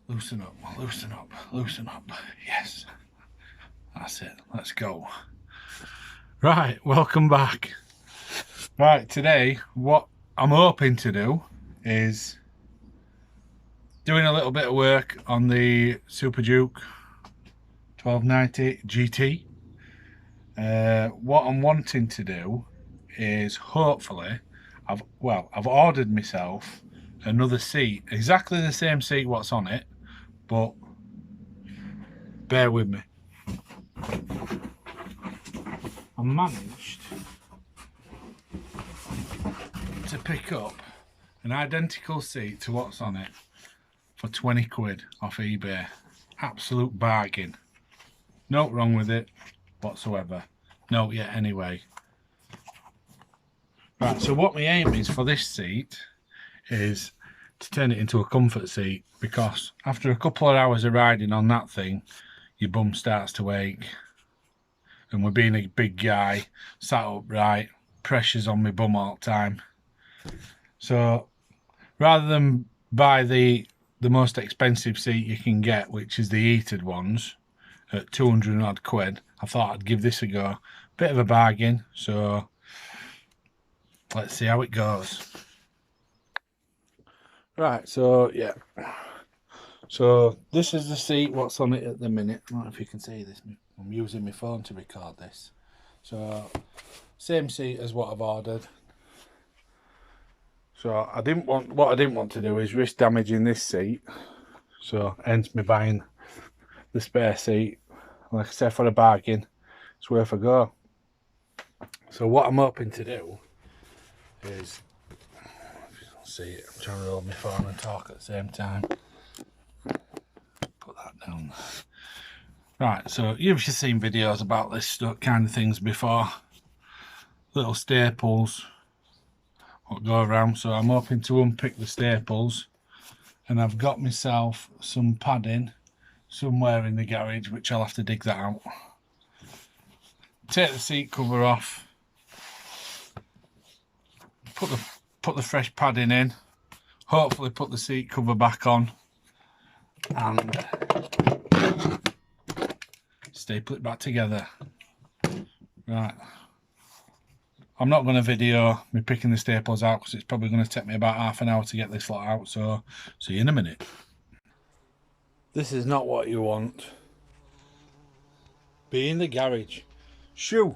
Loosen up, loosen up, loosen up. Yes. That's it. Let's go. Right, welcome back. Right, today what I'm hoping to do is doing a little bit of work on the Superduke 1290 GT. What I'm wanting to do is hopefully I've ordered myself another seat, exactly the same seat what's on it, but bear with me. I managed to pick up an identical seat to what's on it for 20 quid off eBay. Absolute bargain. No wrong with it whatsoever. No, yet anyway. Right, so what my aim is for this seat is to turn it into a comfort seat, because after a couple of hours of riding on that thing, your bum starts to ache. And with being a big guy, sat upright, pressure's on my bum all the time. So rather than buy the most expensive seat you can get, which is the heated ones at 200 odd quid, I thought I'd give this a go. Bit of a bargain, so let's see how it goes. Right, so yeah. So this is the seat what's on it at the minute. I don't know if you can see this. I'm using my phone to record this. So same seat as what I've ordered. So what I didn't want to do is risk damaging this seat. So hence me buying the spare seat. Like I said, for a bargain, it's worth a go. So what I'm hoping to do is, if you don't see it, I'm trying to hold my phone and talk at the same time. Put that down. Right, so you've just seen videos about this kind of things before. Little staples what go around, so I'm hoping to unpick the staples, and I've got myself some padding somewhere in the garage, which I'll have to dig that out. Take the seat cover off, put the fresh padding in, hopefully put the seat cover back on, and staple it back together. Right, I'm not going to video me picking the staples out because it's probably going to take me about half an hour to get this lot out, so see you in a minute. This is not what you want. Be in the garage. Shoo!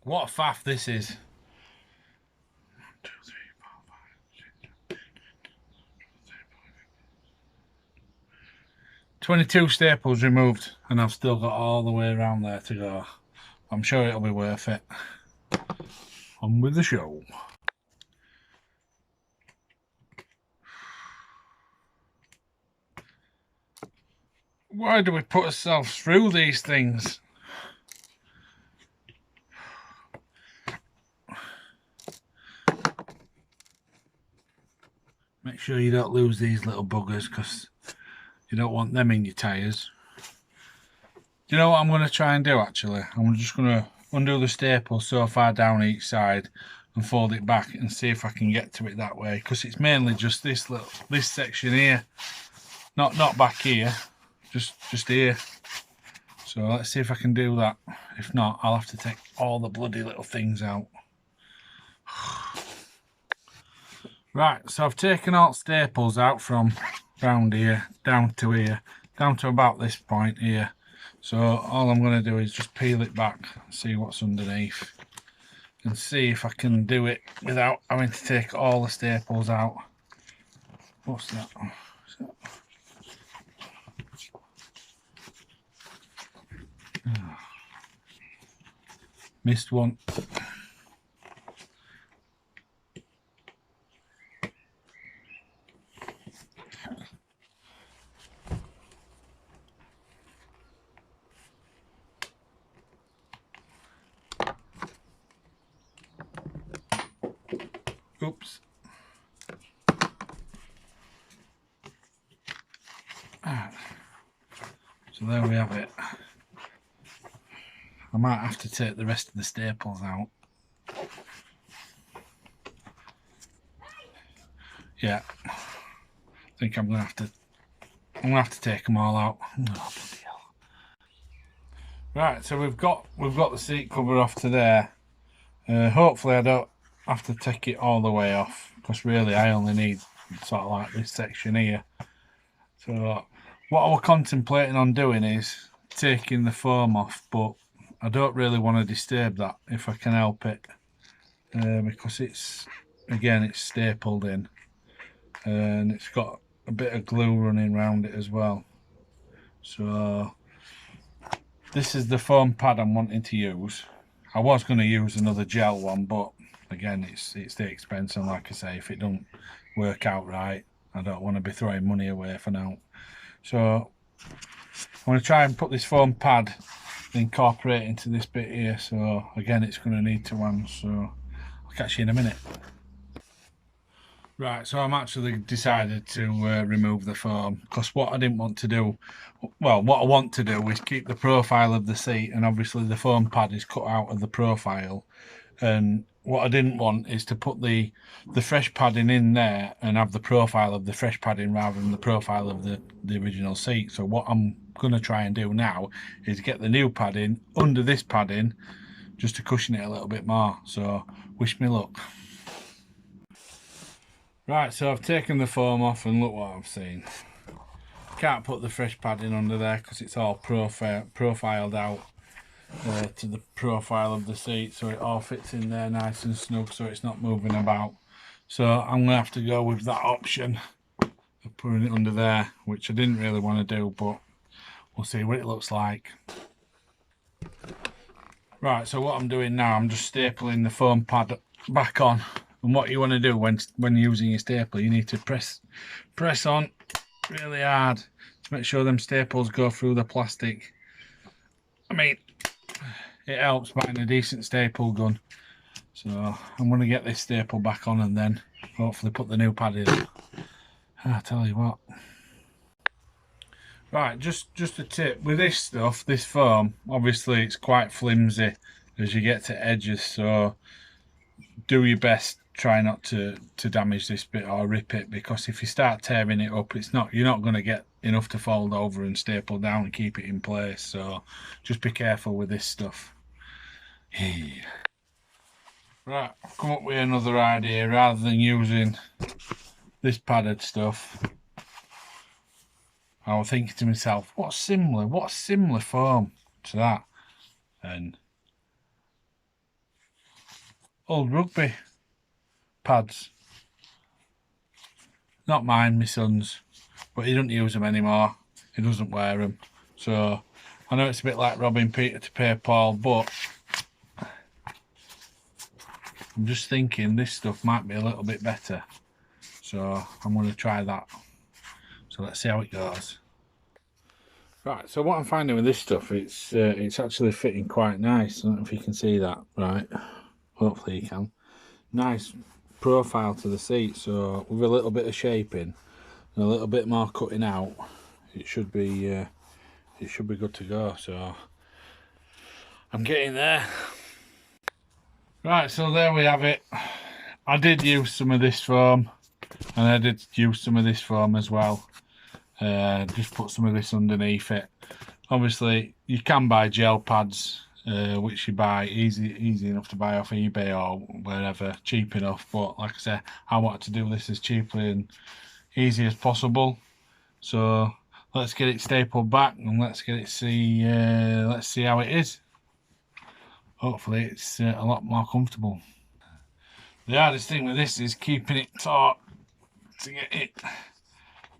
What a faff this is. 1, 2, 3, 4, 5, 6, 22 staples removed, and I've still got all the way around there to go. I'm sure it'll be worth it. On with the show. Why do we put ourselves through these things? Make sure you don't lose these little buggers, because you don't want them in your tyres. Do you know what I'm going to try and do actually? I'm just going to undo the staple so far down each side and fold it back and see if I can get to it that way, because it's mainly just this section here, not back here, just here. So let's see if I can do that. If not, I'll have to take all the bloody little things out. Right, so I've taken all staples out from round here down to here, down to about this point here. So all I'm going to do is just peel it back and see what's underneath, and see if I can do it without having to take all the staples out. What's that? Oh. Missed one. Oops. So there we have it. I might have to take the rest of the staples out. Yeah, I think I'm gonna have to take them all out. Oh, bloody hell. Right, so we've got the seat cover off to there. Hopefully I don't have to take it all the way off, because really I only need sort of like this section here. So what I was contemplating on doing is taking the foam off, but I don't really want to disturb that if I can help it, because it's stapled in, and it's got a bit of glue running around it as well. So this is the foam pad I'm wanting to use. I was going to use another gel one, but again it's the expense, and like I say, if it don't work out right, I don't want to be throwing money away for now. So I'm going to try and put this foam pad, incorporate into this bit here. So again, it's going to need to run, so I'll catch you in a minute. Right, so I'm actually decided to remove the foam, because what I didn't want to do, well, what I want to do is keep the profile of the seat, and obviously the foam pad is cut out of the profile, and what I didn't want is to put the fresh padding in there and have the profile of the fresh padding rather than the profile of the original seat. So what I'm going to try and do now is get the new padding under this padding just to cushion it a little bit more. So wish me luck. Right, so I've taken the foam off and look what I've seen. Can't put the fresh padding under there because it's all profiled out to the profile of the seat, so it all fits in there nice and snug, so it's not moving about. So I'm gonna have to go with that option of putting it under there, which I didn't really want to do, but we'll see what it looks like. Right, so what I'm doing now, I'm just stapling the foam pad back on. And what you want to do when using your stapler, you need to press on really hard to make sure them staples go through the plastic. I mean, it helps buying a decent staple gun. So I'm going to get this staple back on and then hopefully put the new pad in. I tell you what. Right, just a tip with this stuff, this foam, obviously it's quite flimsy as you get to edges, so do your best, try not to damage this bit or rip it, because if you start tearing it up, you're not going to get enough to fold over and staple down and keep it in place. So just be careful with this stuff. Right, I've come up with another idea. Rather than using this padded stuff, I was thinking to myself, what's similar foam to that? And old rugby pads. Not mine, my son's, but he doesn't use them anymore. He doesn't wear them. So I know it's a bit like robbing Peter to pay Paul, but I'm just thinking this stuff might be a little bit better. So I'm going to try that. So let's see how it goes. Right, so what I'm finding with this stuff, it's actually fitting quite nice. I don't know if you can see that, right? Hopefully you can. Nice profile to the seat, so with a little bit of shaping and a little bit more cutting out, it should be good to go. So I'm getting there. Right, so there we have it. I did use some of this foam, and I did use some of this foam as well. Just put some of this underneath it. Obviously you can buy gel pads, which you buy easy enough to buy off eBay or wherever, cheap enough, but like I said, I wanted to do this as cheaply and easy as possible. So let's get it stapled back and let's see how it is. Hopefully it's a lot more comfortable. The hardest thing with this is keeping it taut to get it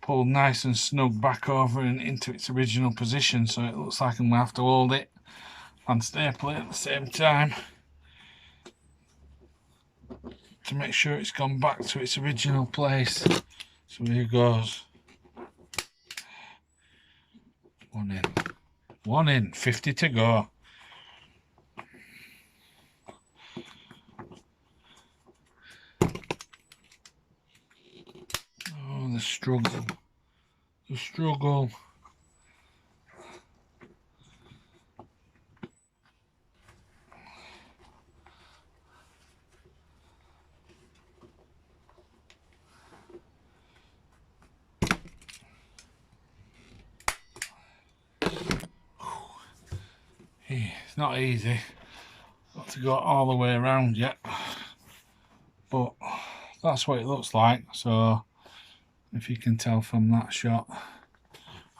pulled nice and snug back over and into its original position, so it looks like I'm going to have to hold it and staple it at the same time to make sure it's gone back to its original place. So here goes. One in, 50 to go. Oh, the struggle. The struggle. It's not easy. Got to go all the way around yet. But that's what it looks like. So if you can tell from that shot,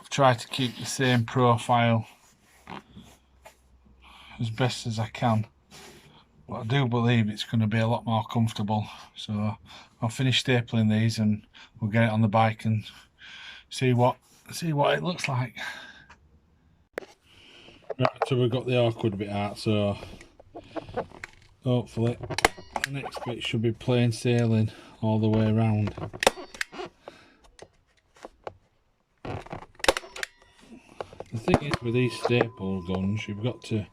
I've tried to keep the same profile as best as I can. But I do believe it's going to be a lot more comfortable. So I'll finish stapling these and we'll get it on the bike and see what it looks like. Right, so we've got the awkward bit out, so hopefully the next bit should be plain sailing all the way around. The thing is with these staple guns, you've got to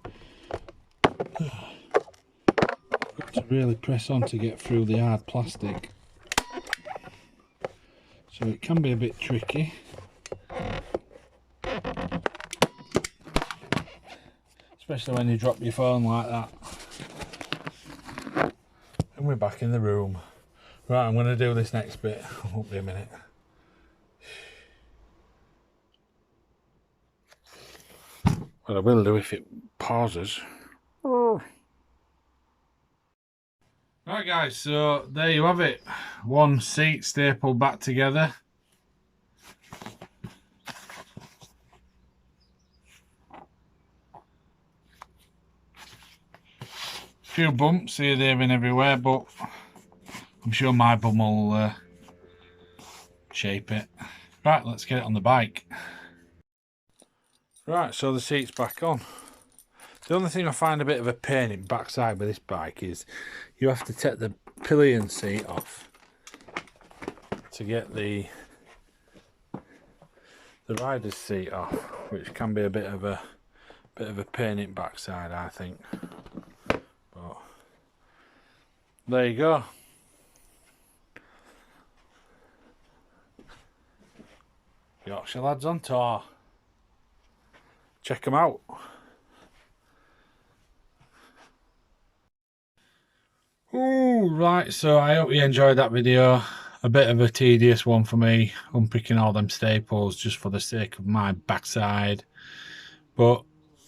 really press on to get through the hard plastic, so it can be a bit tricky. Especially when you drop your phone like that. And we're back in the room. Right, I'm going to do this next bit. Won't be a minute. Well, I will do if it pauses. Oh. Right guys, so there you have it. One seat stapled back together. Few bumps here, there and everywhere, but I'm sure my bum will shape it. Right, let's get it on the bike. Right, so the seat's back on. The only thing I find a bit of a pain in backside with this bike is you have to take the pillion seat off to get the rider's seat off, which can be a bit of a pain in backside, I think. But there you go. Yorkshire lads on tour. Check them out. Ooh, right, so I hope you enjoyed that video. A bit of a tedious one for me, unpicking all them staples just for the sake of my backside. But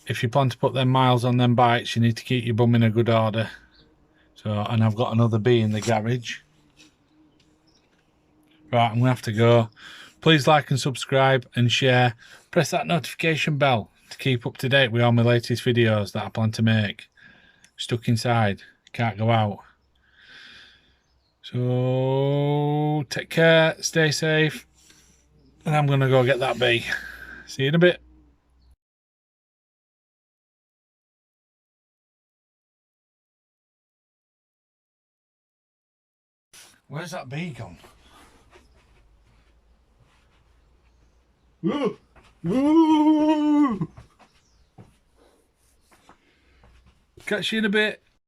if you plan to put them miles on them bikes, you need to keep your bum in a good order. So, and I've got another bee in the garage. Right, I'm gonna have to go. Please like and subscribe and share. Press that notification bell to keep up to date with all my latest videos that I plan to make. Stuck inside, can't go out. So take care, stay safe, and I'm gonna go get that bee. See you in a bit. Where's that bee gone? Whoa. Whoa. Catch you in a bit.